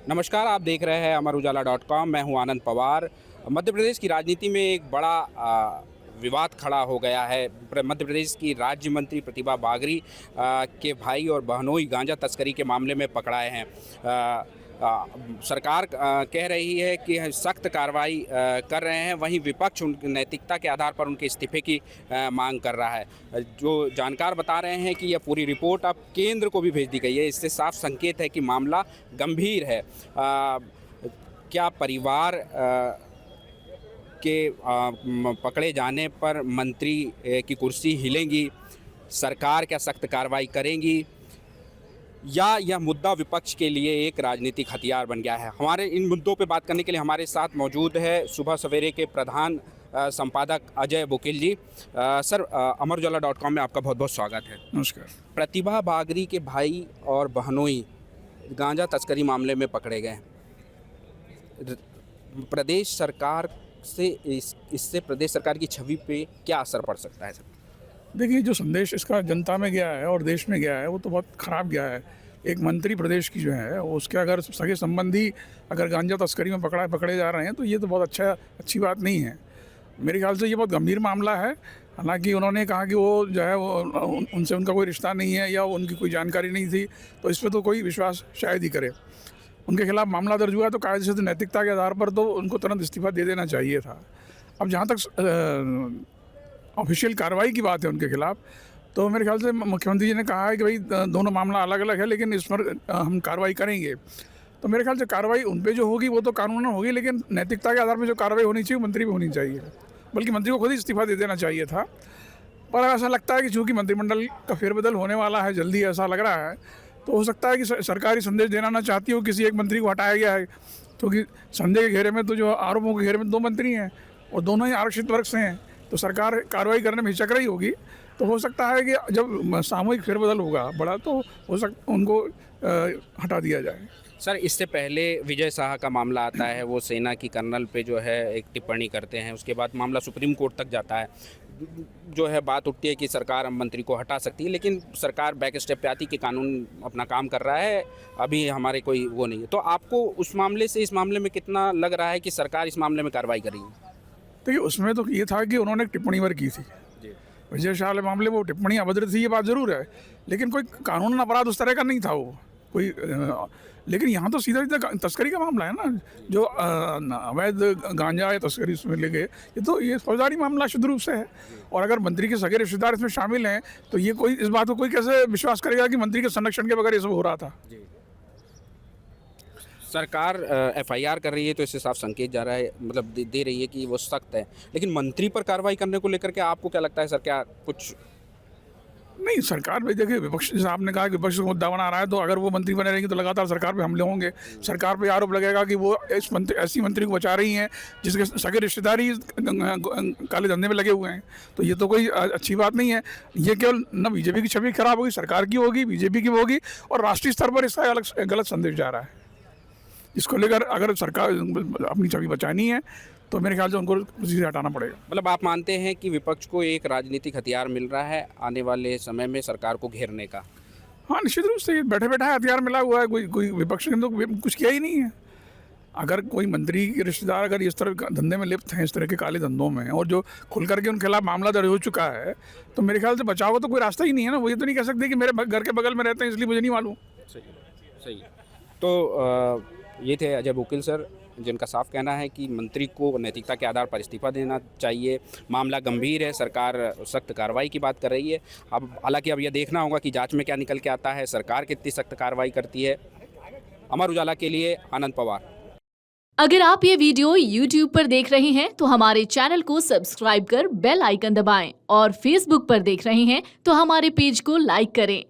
नमस्कार, आप देख रहे हैं अमर उजाला.com। मैं हूं आनंद पवार। मध्य प्रदेश की राजनीति में एक बड़ा विवाद खड़ा हो गया है। मध्य प्रदेश की राज्य मंत्री प्रतिभा बागरी के भाई और बहनोई गांजा तस्करी के मामले में पकड़ाए हैं। सरकार कह रही है कि सख्त कार्रवाई कर रहे हैं, वहीं विपक्ष उनकी नैतिकता के आधार पर उनके इस्तीफे की मांग कर रहा है। जो जानकार बता रहे हैं कि यह पूरी रिपोर्ट अब केंद्र को भी भेज दी गई है। इससे साफ संकेत है कि मामला गंभीर है। क्या परिवार के पकड़े जाने पर मंत्री की कुर्सी हिलेंगी? सरकार क्या सख्त कार्रवाई करेंगी, या यह मुद्दा विपक्ष के लिए एक राजनीतिक हथियार बन गया है? हमारे इन मुद्दों पे बात करने के लिए हमारे साथ मौजूद है सुबह सवेरे के प्रधान संपादक अजय बुकिल जी। सर, अमर उजाला.com में आपका बहुत बहुत स्वागत है। नमस्कार। प्रतिभा बागरी के भाई और बहनोई गांजा तस्करी मामले में पकड़े गए। प्रदेश सरकार से इससे प्रदेश सरकार की छवि पे क्या असर पड़ सकता है सर? देखिए, जो संदेश इसका जनता में गया है और देश में गया है वो तो बहुत ख़राब गया है। एक मंत्री प्रदेश की जो है उसके अगर सगे संबंधी अगर गांजा तस्करी में पकड़े जा रहे हैं तो ये तो बहुत अच्छी बात नहीं है। मेरे ख्याल से ये बहुत गंभीर मामला है। हालांकि उन्होंने कहा कि वो जो है वो उनसे उनका कोई रिश्ता नहीं है या उनकी कोई जानकारी नहीं थी, तो इस पर तो कोई विश्वास शायद ही करे। उनके खिलाफ मामला दर्ज हुआ तो कायदे से नैतिकता के आधार पर तो उनको तुरंत इस्तीफा दे देना चाहिए था। अब जहाँ तक ऑफिशियल कार्रवाई की बात है उनके खिलाफ, तो मेरे ख्याल से मुख्यमंत्री जी ने कहा है कि भाई दोनों मामला अलग अलग है, लेकिन इस पर हम कार्रवाई करेंगे। तो मेरे ख्याल से कार्रवाई उन पे जो होगी वो तो कानूनन होगी, लेकिन नैतिकता के आधार पर जो कार्रवाई होनी चाहिए मंत्री भी होनी चाहिए, बल्कि मंत्री को खुद ही इस्तीफा दे देना चाहिए था। पर ऐसा लगता है कि चूँकि मंत्रिमंडल का फेरबदल होने वाला है जल्दी, ऐसा लग रहा है, तो हो सकता है कि सरकारी संदेश देना ना चाहती हो किसी एक मंत्री को हटाया गया है, क्योंकि संदेह के घेरे में तो जो आरोपों के घेरे में 2 मंत्री हैं और दोनों ही आरक्षित वर्ग से हैं, तो सरकार कार्रवाई करने में हिचक रही होगी। तो हो सकता है कि जब सामूहिक फेरबदल होगा बड़ा, तो उनको हटा दिया जाए। सर, इससे पहले विजय शाह का मामला आता है, वो सेना की कर्नल पे जो है एक टिप्पणी करते हैं, उसके बाद मामला सुप्रीम कोर्ट तक जाता है। जो है बात उठती है कि सरकार मंत्री को हटा सकती है, लेकिन सरकार बैक स्टेप पे आती कि कानून अपना काम कर रहा है, अभी हमारे कोई वो नहीं है। तो आपको उस मामले से इस मामले में कितना लग रहा है कि सरकार इस मामले में कार्रवाई करेगी? देखिए, उसमें तो ये था कि उन्होंने एक टिप्पणी पर की थी विजय शाह के मामले में। वो टिप्पणी अभद्र थी, ये बात ज़रूर है, लेकिन कोई कानूनन अपराध उस तरह का नहीं था वो कोई। लेकिन यहाँ तो सीधा तस्करी का मामला है ना, जो अवैध गांजा या तस्करी उसमें ले गए, ये फौजदारी मामला शुद्ध रूप से है। और अगर मंत्री के सगे रिश्तेदार इसमें शामिल हैं तो ये कोई इस बात को कोई कैसे विश्वास करेगा कि मंत्री के संरक्षण के बगैर ये सब हो रहा था। सरकार FIR कर रही है, तो इससे साफ संकेत जा रहा है, मतलब दे रही है कि वो सख्त है। लेकिन मंत्री पर कार्रवाई करने को लेकर के आपको क्या लगता है सर? क्या कुछ नहीं, सरकार भाई देखिए, विपक्ष जैसे आपने कहा कि विपक्ष को मुद्दा बना रहा है, तो अगर वो मंत्री बने रहेंगे तो लगातार सरकार पे हमले होंगे। सरकार पे आरोप लगेगा कि वो ऐसी मंत्री को बचा रही हैं जिसके सगे रिश्तेदार ही काले धंधे में लगे हुए हैं। तो ये तो कोई अच्छी बात नहीं है। ये केवल न बीजेपी की छवि खराब होगी, सरकार की होगी, बीजेपी की होगी, और राष्ट्रीय स्तर पर इसका अलग गलत संदेश जा रहा है। इसको लेकर अगर सरकार अपनी छवि बचानी है तो मेरे ख्याल से उनको उसी से हटाना पड़ेगा। मतलब आप मानते हैं कि विपक्ष को एक राजनीतिक हथियार मिल रहा है आने वाले समय में सरकार को घेरने का? हाँ, निश्चित रूप से बैठे बैठा हथियार मिला हुआ है। कोई विपक्ष ने तो कुछ किया ही नहीं है। अगर कोई मंत्री के रिश्तेदार अगर इस तरह धंधे में लिप्त हैं, इस तरह के काले धंधों में, और जो खुल करके उनके खिलाफ मामला दर्ज हो चुका है, तो मेरे ख्याल से बचाव का तो कोई रास्ता ही नहीं है ना। वो ये तो नहीं कह सकते कि मेरे घर के बगल में रहते हैं इसलिए मुझे नहीं मालूम। सही। तो ये थे अजय बुकिल सर, जिनका साफ कहना है कि मंत्री को नैतिकता के आधार पर इस्तीफा देना चाहिए। मामला गंभीर है, सरकार सख्त कार्रवाई की बात कर रही है। अब हालांकि अब यह देखना होगा कि जांच में क्या निकल के आता है, सरकार कितनी सख्त कार्रवाई करती है। अमर उजाला के लिए आनंद पवार। अगर आप ये वीडियो YouTube पर देख रहे हैं तो हमारे चैनल को सब्सक्राइब कर बेल आइकन दबाएं, और Facebook पर देख रहे हैं तो हमारे पेज को लाइक करें।